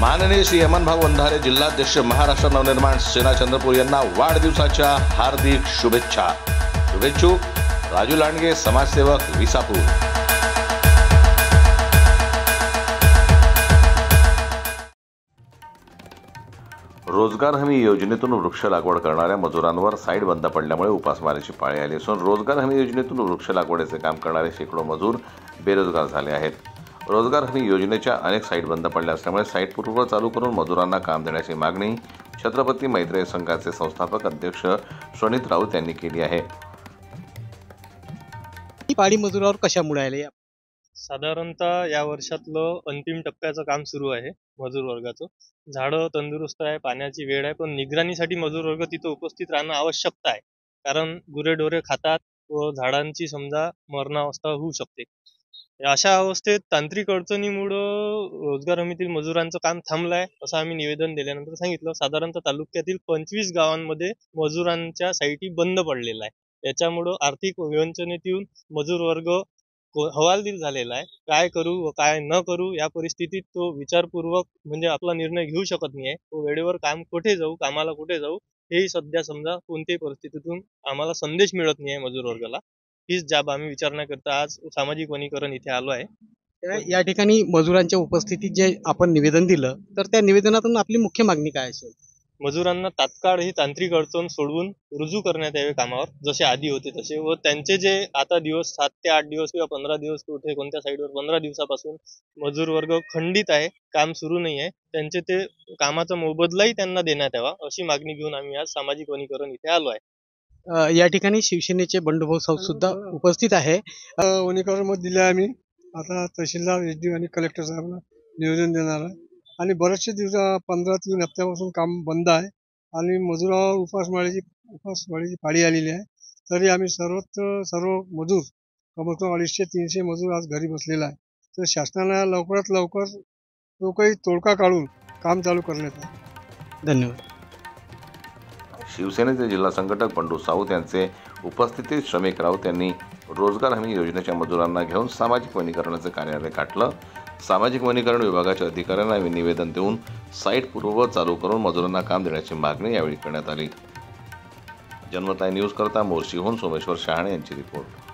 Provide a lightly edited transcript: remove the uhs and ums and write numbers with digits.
माननीय श्री अमनभाऊ वंधारे जिल्हाध्यक्ष महाराष्ट्र नवनिर्माण सेना चंद्रपूर यांना वाढदिवसाच्या हार्दिक शुभेच्छा। शुभेच्छुक राजू लांडगे, समाजसेवक, विसापूर। रोजगार हमी योजनेतून वृक्ष लागवड करणाऱ्या मजुरांवर साईट बंद पडल्यामुळे उपासमारीची पाळी आली असून रोजगार हमी योजनेतून वृक्ष लागवडीचे काम करणारे शेकडो मजूर बेरोजगार झाले आहेत। रोजगार हमी योजनेच्या अनेक साईट बंद पडल्या असल्यामुळे साईट पूर्ववत चालू करून मजुरांना काम देण्याची मागणी छत्रपती मैत्री संघाचे संस्थापक अध्यक्ष शोणित राऊत यांनी केली आहे। ही पाळी मजुरावर कशामुळे आली? साधारणतः या वर्षातलं अंतिम टप्प्याचं काम सुरू आहे मजूर वर्गाचं। झाडं तंदुरुस्त आहे, पाण्याची वेळ आहे, पण निगराणीसाठी मजूर वर्ग तिथं उपस्थित राहणं आवश्यकता आहे, कारण गुरेढोरे खातात व झाडांची समजा मरणावस्था होऊ शकते। अशा अवस्थेत तांत्रिक अडचणीमुळं रोजगार हमीतील मजुरांचं काम थांबलं आहे असं आम्ही निवेदन दिल्यानंतर सांगितलं। साधारणतः तालुक्यातील 25 गावांमध्ये मजुरांच्या साईटी बंद पडलेल्या आहे। याच्यामुळं आर्थिक विवंचनेत येऊन मजूर वर्ग हवालदिल झालेला आहे। काय करू व काय न करू या परिस्थितीत तो विचारपूर्वक म्हणजे आपला निर्णय घेऊ शकत नाही आहे। तो वेळेवर कुठे जाऊ, कामाला कुठे जाऊ हेही सध्या समजा कोणत्याही परिस्थितीतून आम्हाला संदेश मिळत नाही आहे मजूर वर्गाला। हीच जाब आम्ही विचारण्याकरता आज सामाजिक वनीकरण इथे आलो आहे। या ठिकाणी मजुरांच्या उपस्थितीत जे आपण निवेदन दिलं तर त्या निवेदनातून आपली मुख्य मागणी काय असेल? मजुरांना तात्काळ ही तांत्रिक अडचण सोडवून रुजू करण्यात यावे कामावर, जसे आधी होते तसे, व त्यांचे जे आता दिवस 7 ते 8 दिवस किंवा 15 दिवस कुठे कोणत्या साईडवर 15 दिवसापासून मजूर वर्ग खंडित आहे, काम सुरू नाही आहे, त्यांचे ते कामाचा मोबदलाही त्यांना देण्यात यावा अशी मागणी घेऊन आम्ही आज सामाजिक वनीकरण इथे आलो आहे। या ठिकाणी शिवसेनेचे बंडूभाऊ साहेब सुद्धा उपस्थित आहे। वनीकरण मध्ये दिले आम्ही आता तहसीलदार, एसडी आणि कलेक्टर साहेबांना निवेदन देणार आहे आणि बरेचसे दिवस 15-3 हप्त्यापासून काम बंद आहे आणि मजुरावर उपासमारीची पाळी आलेली आहे। तरी आम्ही सर्व मजूर कमसे 250-300 मजूर आज घरी बसलेला आहे। तर शासनाला लवकरात लवकर तो काही तोडगा काढून काम चालू करण्यात आहे। धन्यवाद। शिवसेनेचे जिल्हा संघटक बंडू साऊत यांचे उपस्थितीत श्रमिक राऊत यांनी रोजगार हमी योजनेच्या मजुरांना घेऊन सामाजिक वनीकरणाचे कार्यालय गाठलं। सामाजिक वनीकरण विभागाच्या अधिकाऱ्यांना निवेदन देऊन साईट पूर्ववत चालू करून मजुरांना काम देण्याची मागणी यावेळी करण्यात आली। जनमत न्यूज करता मोर्शीहून सोमेश्वर शहाणे यांची रिपोर्ट।